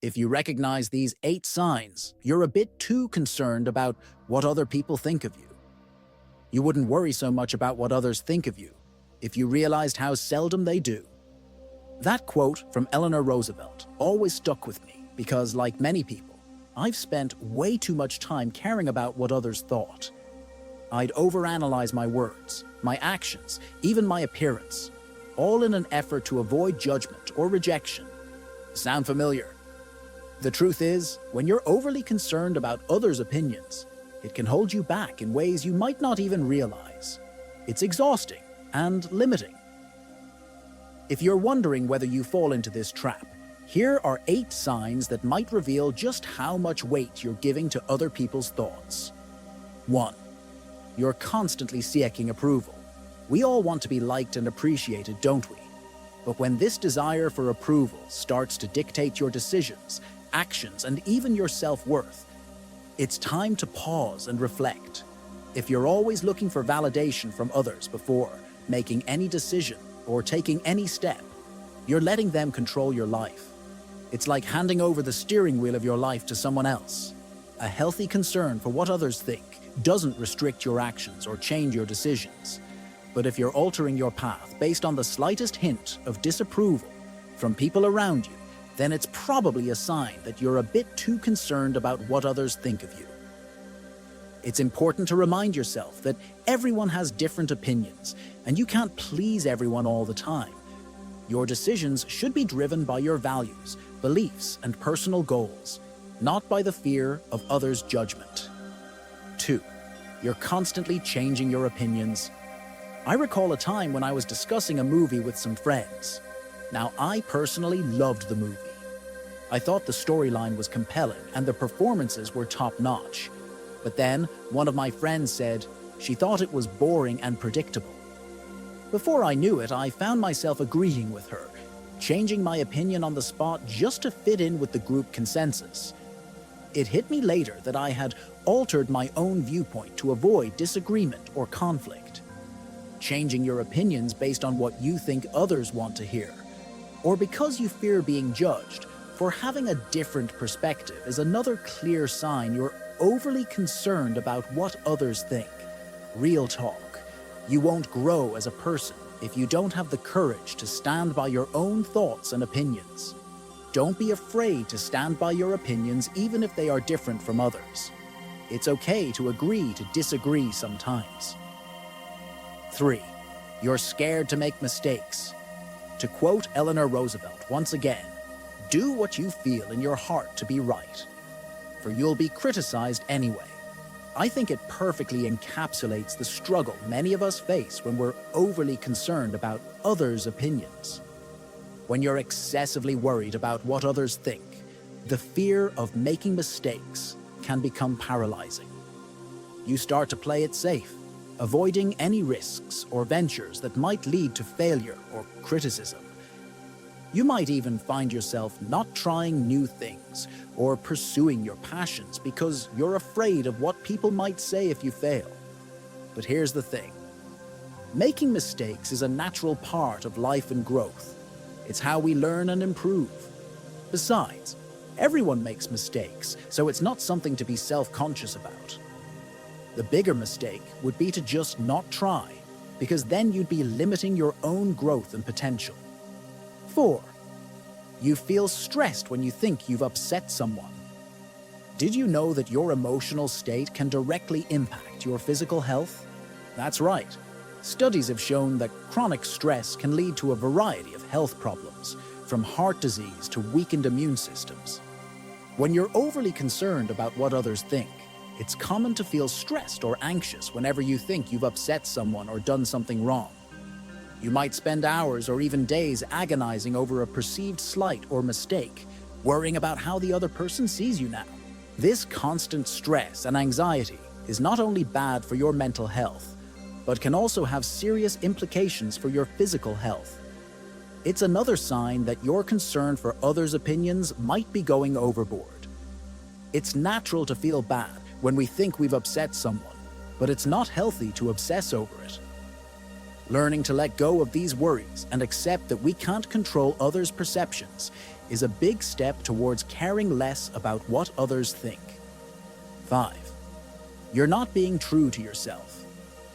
If you recognize these 8 signs, you're a bit too concerned about what other people think of you. You wouldn't worry so much about what others think of you if you realized how seldom they do. That quote from Eleanor Roosevelt always stuck with me because, like many people, I've spent way too much time caring about what others thought. I'd overanalyze my words, my actions, even my appearance, all in an effort to avoid judgment or rejection. Sound familiar? The truth is, when you're overly concerned about others' opinions, it can hold you back in ways you might not even realize. It's exhausting and limiting. If you're wondering whether you fall into this trap, here are 8 signs that might reveal just how much weight you're giving to other people's thoughts. 1. You're constantly seeking approval. We all want to be liked and appreciated, don't we? But when this desire for approval starts to dictate your decisions, actions, and even your self-worth, it's time to pause and reflect. If you're always looking for validation from others before making any decision or taking any step, you're letting them control your life. It's like handing over the steering wheel of your life to someone else. A healthy concern for what others think doesn't restrict your actions or change your decisions. But if you're altering your path based on the slightest hint of disapproval from people around you, then it's probably a sign that you're a bit too concerned about what others think of you. It's important to remind yourself that everyone has different opinions, and you can't please everyone all the time. Your decisions should be driven by your values, beliefs, and personal goals, not by the fear of others' judgment. 2. You're constantly changing your opinions. I recall a time when I was discussing a movie with some friends. Now, I personally loved the movie. I thought the storyline was compelling and the performances were top-notch. But then, one of my friends said she thought it was boring and predictable. Before I knew it, I found myself agreeing with her, changing my opinion on the spot just to fit in with the group consensus. It hit me later that I had altered my own viewpoint to avoid disagreement or conflict. Changing your opinions based on what you think others want to hear, or because you fear being judged for having a different perspective, is another clear sign you're overly concerned about what others think. Real talk. You won't grow as a person if you don't have the courage to stand by your own thoughts and opinions. Don't be afraid to stand by your opinions even if they are different from others. It's okay to agree to disagree sometimes. 3. You're scared to make mistakes. To quote Eleanor Roosevelt once again, do what you feel in your heart to be right, for you'll be criticized anyway. I think it perfectly encapsulates the struggle many of us face when we're overly concerned about others' opinions. When you're excessively worried about what others think, the fear of making mistakes can become paralyzing. You start to play it safe, avoiding any risks or ventures that might lead to failure or criticism. You might even find yourself not trying new things or pursuing your passions because you're afraid of what people might say if you fail. But here's the thing. Making mistakes is a natural part of life and growth. It's how we learn and improve. Besides, everyone makes mistakes, so it's not something to be self-conscious about. The bigger mistake would be to just not try, because then you'd be limiting your own growth and potential. 4. You feel stressed when you think you've upset someone. Did you know that your emotional state can directly impact your physical health? That's right. Studies have shown that chronic stress can lead to a variety of health problems, from heart disease to weakened immune systems. When you're overly concerned about what others think, it's common to feel stressed or anxious whenever you think you've upset someone or done something wrong. You might spend hours or even days agonizing over a perceived slight or mistake, worrying about how the other person sees you now. This constant stress and anxiety is not only bad for your mental health, but can also have serious implications for your physical health. It's another sign that your concern for others' opinions might be going overboard. It's natural to feel bad when we think we've upset someone, but it's not healthy to obsess over it. Learning to let go of these worries and accept that we can't control others' perceptions is a big step towards caring less about what others think. 5. You're not being true to yourself.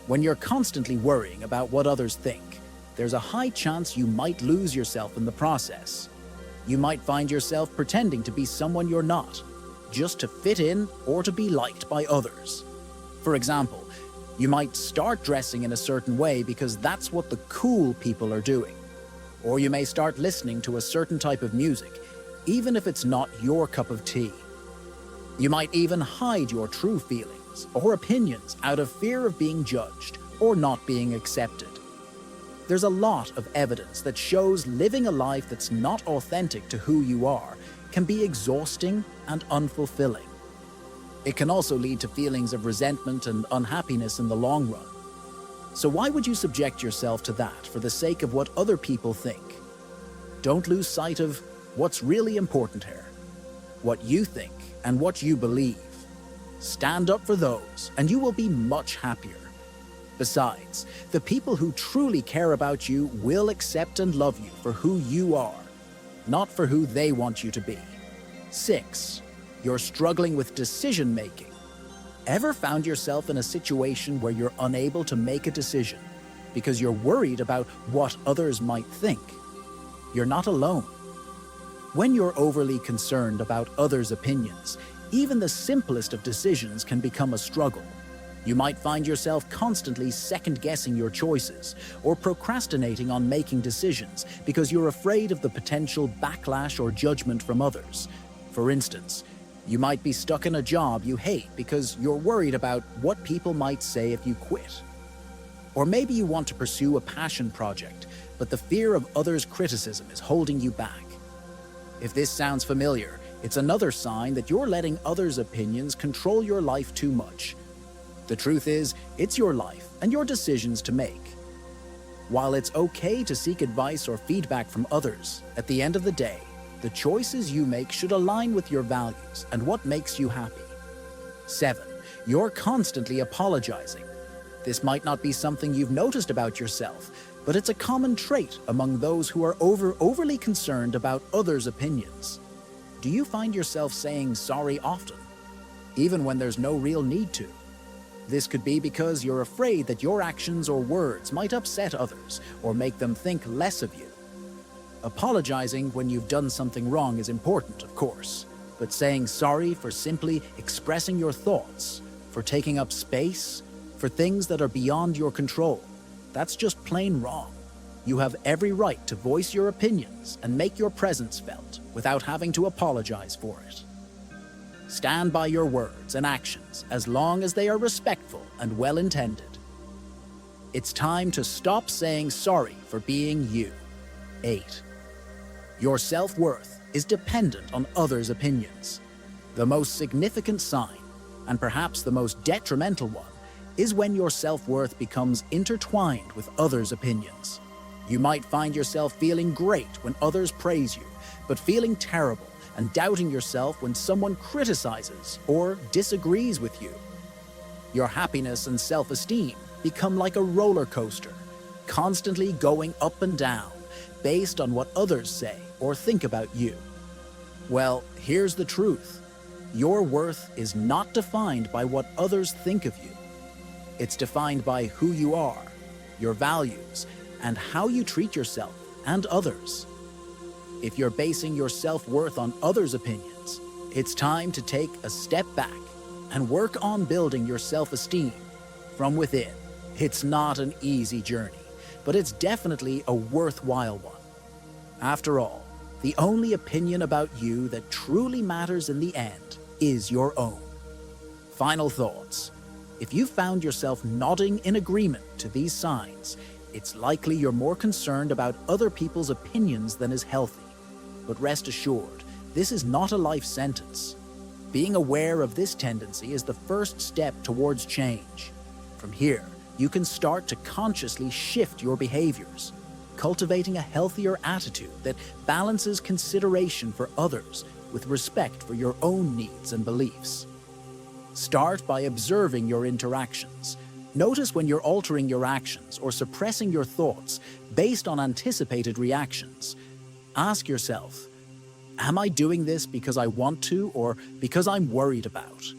When you're constantly worrying about what others think, there's a high chance you might lose yourself in the process. You might find yourself pretending to be someone you're not, just to fit in or to be liked by others. For example, you might start dressing in a certain way because that's what the cool people are doing. Or you may start listening to a certain type of music, even if it's not your cup of tea. You might even hide your true feelings or opinions out of fear of being judged or not being accepted. There's a lot of evidence that shows living a life that's not authentic to who you are can be exhausting and unfulfilling. It can also lead to feelings of resentment and unhappiness in the long run. So why would you subject yourself to that for the sake of what other people think? Don't lose sight of what's really important here, what you think and what you believe. Stand up for those, and you will be much happier. Besides, the people who truly care about you will accept and love you for who you are, not for who they want you to be. 6. You're struggling with decision-making. Ever found yourself in a situation where you're unable to make a decision because you're worried about what others might think? You're not alone. When you're overly concerned about others' opinions, even the simplest of decisions can become a struggle. You might find yourself constantly second-guessing your choices or procrastinating on making decisions because you're afraid of the potential backlash or judgment from others. For instance, you might be stuck in a job you hate because you're worried about what people might say if you quit. Or maybe you want to pursue a passion project, but the fear of others' criticism is holding you back. If this sounds familiar, it's another sign that you're letting others' opinions control your life too much. The truth is, it's your life and your decisions to make. While it's okay to seek advice or feedback from others, at the end of the day, the choices you make should align with your values and what makes you happy. 7. You're constantly apologizing. This might not be something you've noticed about yourself, but it's a common trait among those who are overly concerned about others' opinions. Do you find yourself saying sorry often, even when there's no real need to? This could be because you're afraid that your actions or words might upset others or make them think less of you. Apologizing when you've done something wrong is important, of course, but saying sorry for simply expressing your thoughts, for taking up space, for things that are beyond your control, that's just plain wrong. You have every right to voice your opinions and make your presence felt without having to apologize for it. Stand by your words and actions as long as they are respectful and well-intended. It's time to stop saying sorry for being you. 8. Your self-worth is dependent on others' opinions. The most significant sign, and perhaps the most detrimental one, is when your self-worth becomes intertwined with others' opinions. You might find yourself feeling great when others praise you, but feeling terrible and doubting yourself when someone criticizes or disagrees with you. Your happiness and self-esteem become like a roller coaster, constantly going up and down, based on what others say or think about you. Well, here's the truth. Your worth is not defined by what others think of you. It's defined by who you are, your values, and how you treat yourself and others. If you're basing your self-worth on others' opinions, it's time to take a step back and work on building your self-esteem from within. It's not an easy journey, but it's definitely a worthwhile one. After all, the only opinion about you that truly matters in the end is your own. Final thoughts. If you found yourself nodding in agreement to these signs, it's likely you're more concerned about other people's opinions than is healthy. But rest assured, this is not a life sentence. Being aware of this tendency is the first step towards change. From here, you can start to consciously shift your behaviors, cultivating a healthier attitude that balances consideration for others with respect for your own needs and beliefs. Start by observing your interactions. Notice when you're altering your actions or suppressing your thoughts based on anticipated reactions. Ask yourself, Am I doing this because I want to or because I'm worried about?